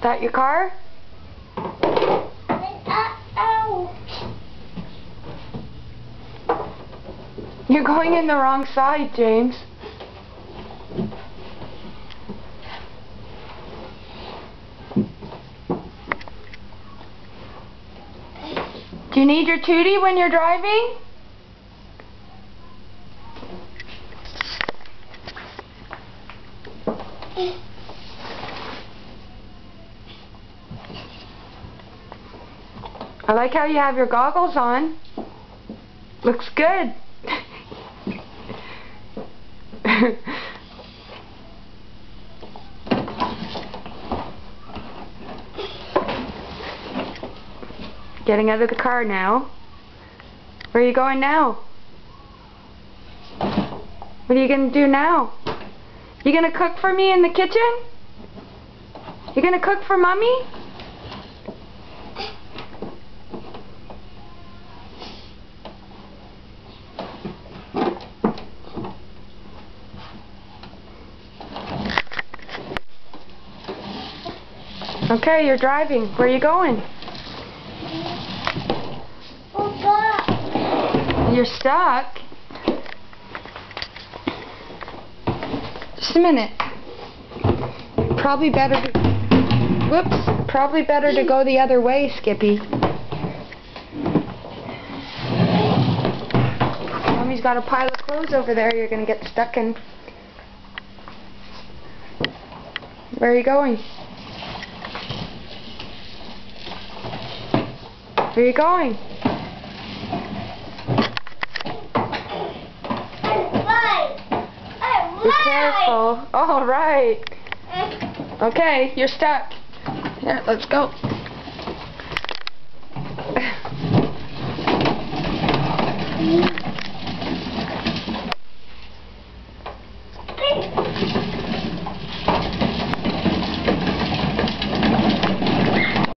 that your car? You're going in the wrong side, James. Do you need your tootie when you're driving? I like how you have your goggles on. Looks good. Getting out of the car now. Where are you going now? What are you going to do now? You going to cook for me in the kitchen? You going to cook for Mommy? Okay, you're driving. Where are you going? You're stuck? Just a minute. Probably better to... Whoops. Probably better to go the other way, Skippy. Mommy's got a pile of clothes over there you're going to get stuck in. Where are you going? Where are you going? Be careful. All right. Okay, you're stuck. Here, let's go.